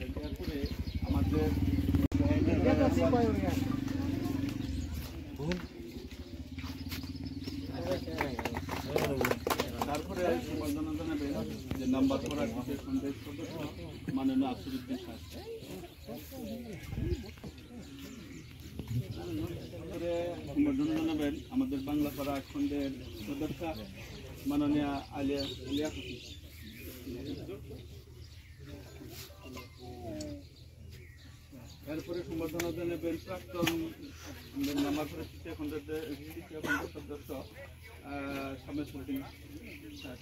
এরপরে আমাদের তারপরে সম্বর্ধনা জানাবেন যে নাম্বার করা সন্দেশ সদস্য মাননীয় আসিরুদ্দিন খান। তারপরে সম্বর্ধনা জানাবেন আমাদের বাংলা পাড়া খন্ডের সদস্য মাননীয় আলিয়া হাফিজ। এরপরে সম্বর্ধনা জানাবেন প্রাক্তন নাম্বার পাড়া তৃতীয় খন্ডের সদস্য শামসুদ্দিন স্যার।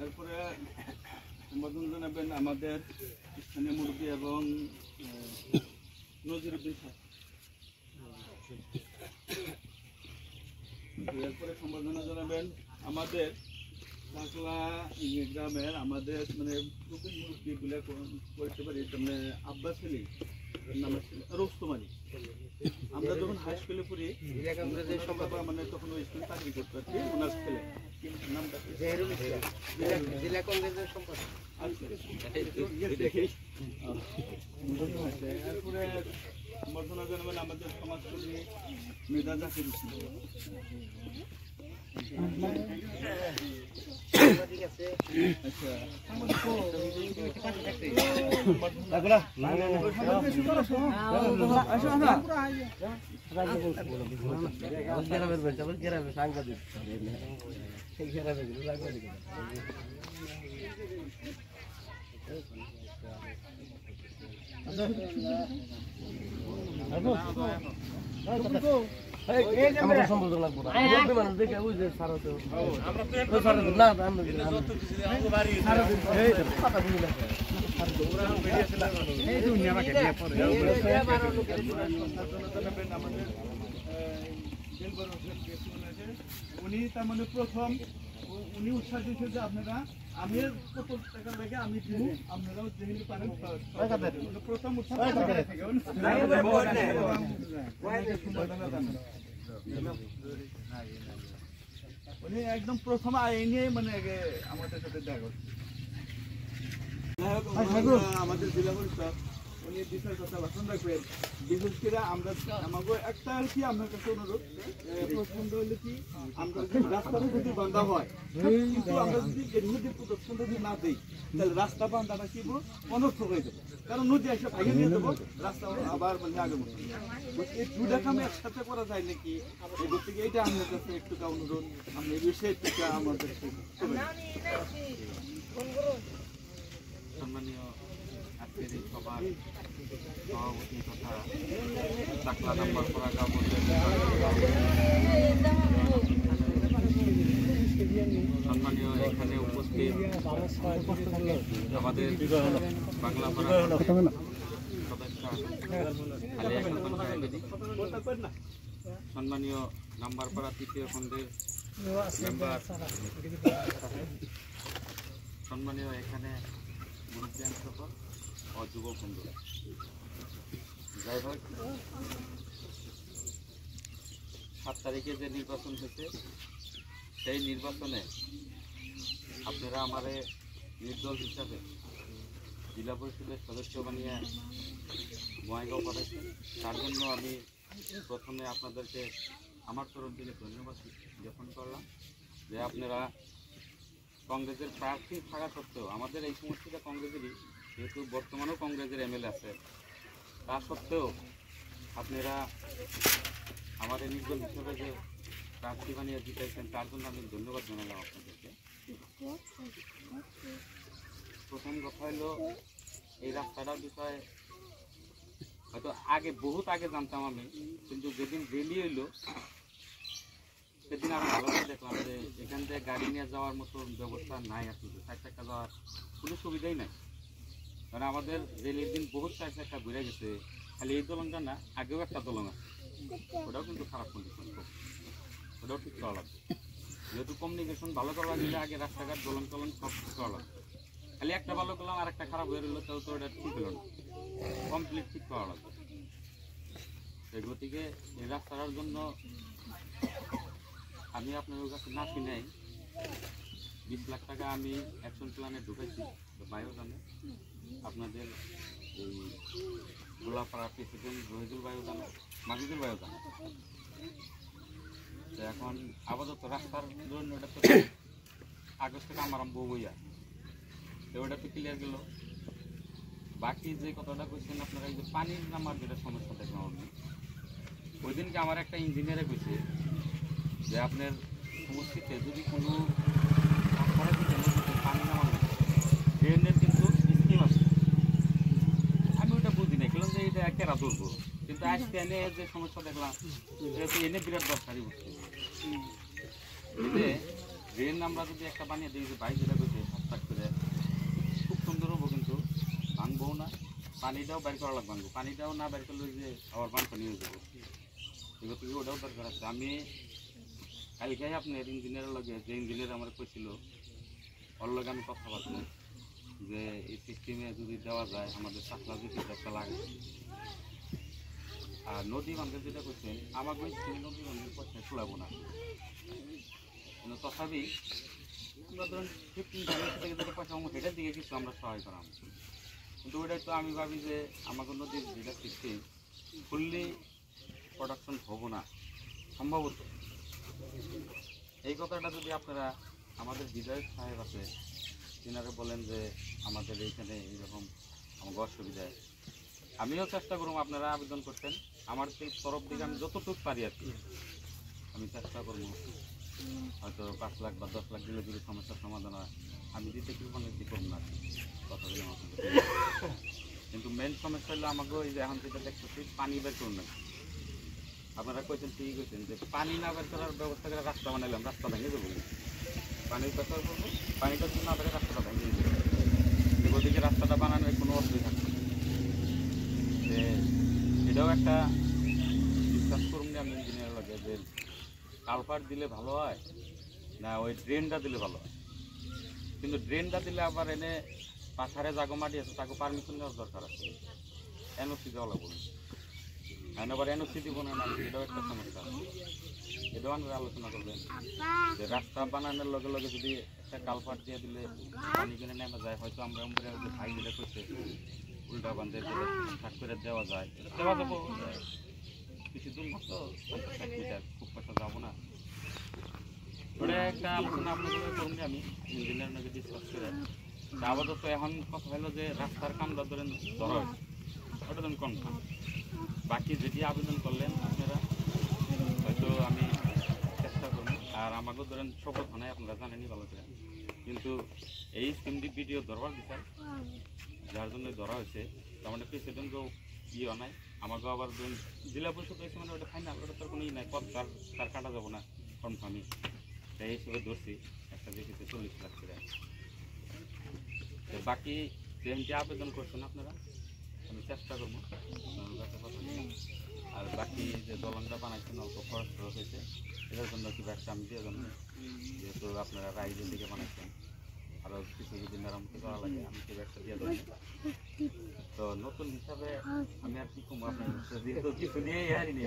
এরপরে সম্বোধন জানাবেন আমাদের স্থানীয় মুরব্বী এবং নজিরুদ্দিন স্যার। এরপরে সম্বোধনা জানাবেন আমাদের চাকলা গ্রামের আমাদের মানে প্রবীণ মুরব্বীগুলো করতে পারি মানে আব্বাস আলী নামের ছিল রোস্তমানি। আমরা যখন হাই স্কুলে পড়ি মানে তখন ওই স্কুলে চাকরি করতে পারছি ওনার ছেলে নামটা জেলা কংগ্রেসের সম্পাদক। এরপরে সম্বর্ধনা জানাবেন আমাদের সমাজকর্মী মেধা জাকির হোসেন। আমাদের সম্বোধন লাগবে না মানুষ দেখে ওই যে সারা তো না উনি তার মানে প্রথম উনি উৎসাহ দিয়েছে যে আপনারা আমি কত টাকা লাগে আমি দিব আপনারাও যেহেতু পারেন প্রথম উৎসাহ উনি একদম প্রথম আইনে মানে আমাদের সাথে দেখা করছে। আমাদের জেলা পরিষদ উনি বিষয়ের কথা ভাষণ রাখবেন। বিশেষ করে আমরা আমাকে একটা আর কি আপনার কাছে অনুরোধ প্রথমটা হলে কি আমরা রাস্তাটা যদি বান্ধা হয় কিন্তু আমরা যদি এর মধ্যে প্রদর্শন যদি না দিই তাহলে রাস্তা বান্ধাটা কি অনর্থক হয়ে যাবে। কারণ নদী এসে ভাঙে নিয়ে যাবো রাস্তা আবার মানে আগে মতো এই দুটা কামে একসাথে করা যায় নাকি এগুলো থেকে এইটা আপনার কাছে একটু অনুরোধ আপনি এই বিষয়ে একটু আমাদের সম্মানীয় আজকের এই সভার সভাপতি তথা চাকলা নাম্বার করা সম্মানীয় এখানে উপস্থিত আমাদের বাংলা সম্মানীয় নাম্বার পাড়া তৃতীয় খণ্ডের মেম্বার, সম্মানীয় এখানে মুরব্বিয়ান সকল ও যুবক বন্ধুরা, যাই হোক 7 তারিখে যে নির্বাচন হয়েছে সেই নির্বাচনে আপনারা আমারে নির্দল হিসাবে জেলা পরিষদের সদস্য বানিয়ে বঙ্গাইগাঁও পাঠাচ্ছেন। তার জন্য আমি প্রথমে আপনাদেরকে আমার তরফ থেকে ধন্যবাদ জ্ঞাপন করলাম যে আপনারা কংগ্রেসের প্রার্থী থাকা সত্ত্বেও আমাদের এই সমষ্টিটা কংগ্রেসেরই, যেহেতু বর্তমানেও কংগ্রেসের এমএলএ আছে, তা সত্ত্বেও আপনারা আমাদের নির্দল হিসেবে যে প্রার্থী বানিয়ে জিতাইছেন তার জন্য আমি ধন্যবাদ জানালাম আপনাদেরকে। প্রথম কথা হলো এই রাস্তাটার বিষয়ে হয়তো আগে বহুত আগে জানতাম আমি, কিন্তু যেদিন রেলি হইলো সেদিন আমি ভালো করে দেখলাম যে এখান থেকে গাড়ি নিয়ে যাওয়ার মতো ব্যবস্থা নাই, আসলে 4 চাকা যাওয়ার কোনো সুবিধাই নাই। কারণ আমাদের রেলের দিন বহুত 4 চাকা ঘুরে গেছে, খালি এই দলনটা না, আগেও একটা দলন আছে, ওটাও কিন্তু খারাপ কন্ডিশন, ওটাও ঠিক করা লাগবে। যেহেতু কমিউনিকেশন ভালো করা লাগলে আগে রাস্তাঘাট দলন টলন সব ঠিক করা লাগবে। খালি একটা ভালো করলাম আর একটা খারাপ হয়ে রইলো, তাও তো ওটা ঠিক হলো না, কমপ্লিট ঠিক করা লাগবে। এই গতিকে এই রাস্তার জন্য আমি আপনাদের কাছে না কিনাই 20 লাখ টাকা আমি অ্যাকশন প্ল্যানে ঢুকেছি বায়ু জানে আপনাদের এই গোলাপাড়া প্রেসিডেন্ট রহিদুল বায়ু জানে মাজিদুল বায়ু জানে। তো এখন আপাতত রাস্তার জন্য ওটা তো আগস্ট থেকে আমার বইয়া তো ওটা তো ক্লিয়ার গেল। বাকি যে কথাটা কইছেন আপনারা এই যে পানির নামার যেটা সমস্যা দেখলাম আপনি ওই দিনকে আমার একটা ইঞ্জিনিয়ারে কইছে যে আপনার সমস্যাতে যদি কোনো পানি নামার ড্রেনের কিন্তু স্কিম আছে। আমি ওটা বুঝি না কিলাম যে এটা কেরা ধরবো কিন্তু আজকে এনে যে সমস্যা দেখলাম এটা তো এনে বিরাট দরকারি বুঝতে ড্রেন আমরা যদি একটা বানিয়ে দিই যে বাইক যেটা করছে সাত করে খুব সুন্দর হবো কিন্তু ভাঙবো না পানিটাও বের করা লাগবে পানিটাও না বের করলে যে আবার বানপানি হয়ে যাবো এগুলো থেকে ওটাও দরকার আছে। আমি কালকে আপনার ইঞ্জিনিয়ারের লগে যে ইঞ্জিনিয়ার আমার কইছিল ওর লগে আমি কথা বলছি যে এই সিস্টেমে যদি দেওয়া যায় আমাদের সাতলা যদি একটা লাগে আর নদী বান্ধব যেটা করছেন আমাকে ওই নদী বান্ধবের পয়সা চলাবো না কিন্তু তথাপি আমরা ধরুন 15 থেকে যেটা পয়সা আমার সেটার দিকে কিছু আমরা সহায় করাম কিন্তু ওইটাই তো আমি ভাবি যে আমাকে নদীর যেটা সিস্টেম ফুললি প্রোডাকশন হবো না সম্ভবত। এই কথাটা যদি আপনারা আমাদের বিধায়ক সাহেব আছে তিনারা বলেন যে আমাদের এইখানে এইরকম আমাকে অসুবিধায় আমিও চেষ্টা করব আপনারা আবেদন করতেন আমার তরফ দিকে আমি যতটুকু পারি আর কি আমি চেষ্টা করবো হয়তো 5 লাখ বা 10 লাখ দিলে যদি সমস্যার সমাধান হয় আমি দিতে কি মনে করব না কথা বলে কিন্তু মেন সমস্যা হলো আমাকে এই যে এখন যেটা দেখতেছি পানি বের করুন না আপনারা কইছেন ঠিকই কইছেন যে পানি না বের করার ব্যবস্থা করে রাস্তা বানাইলাম রাস্তা ভেঙে দেবো পানির ব্যবহার করবো পানিটা যদি না বেড়ে রাস্তাটা ভেঙে দেবো ওদিকে রাস্তাটা বানানোর কোনো অসুবিধা থাকবে যে এটাও একটা ডিসকাস করুন আমি ইঞ্জিনিয়ার লাগে যে কালভার্ট দিলে ভালো হয় না ওই ড্রেনটা দিলে ভালো হয় কিন্তু ড্রেনটা দিলে আবার এনে পাথারে জাগো মাটি আছে তাকে পারমিশন নেওয়ার দরকার আছে এনওসি দেওয়া লাগবে এখন আবার এনওসি দিব না এটাও একটা সমস্যা এটাও আমরা আলোচনা করবেন যে রাস্তা বানানোর লগে লগে যদি একটা কালভার্ট দিয়ে দিলে পানি কিনে নেমে যায় হয়তো আমরা ভাই যেটা করছে উল্টা বান্ধে থাক করে দেওয়া যায় দেওয়া যাবো কিছু দূর মতো 50 মিটার খুব পয়সা যাবো না ওটা একটা আলোচনা আপনাদের করুন আমি ইঞ্জিনিয়ার নাকি ডিসকাস করে আপাতত এখন কথা হলো যে রাস্তার কামটা ধরেন ধরা ওটা ধরেন কনফার্ম বাকি যেটি আবেদন করলেন আপনারা হয়তো আমি চেষ্টা করব আর আমাকেও ধরেন শপথ হয় আপনারা জানেনই ভালো করে কিন্তু এই স্কিমটি ভিডিও ধরবার বিচার যার জন্য ধরা হয়েছে তার মানে প্রেসিডেন্টকেও ইয়ে নাই আমাকেও আবার ধরুন জেলা পরিষদ হয়েছে মানে ওটা ফাইনাল ওটা তার কোনো ই নাই পথ তার কাটা যাবো না কনফার্মই তাই হিসেবে ধরছি একটা বেশিতে 40 লাখ করে বাকি যেমনি আবেদন করছেন আপনারা আমি চেষ্টা করবো আর বাকি যে দলনটা বানাইছেন অল্প খরচ খরচ হয়েছে এটার জন্য কি একটা আমি দিয়ে জন্য যেহেতু আপনারা রাইজের দিকে বানাইছেন আরও কিছু যদি মেরামতি করা লাগে আমি কি একটা দিয়ে দেবো তো নতুন হিসাবে আমি আর কি কমবো আপনার যেহেতু কিছু দিয়েই হারিনি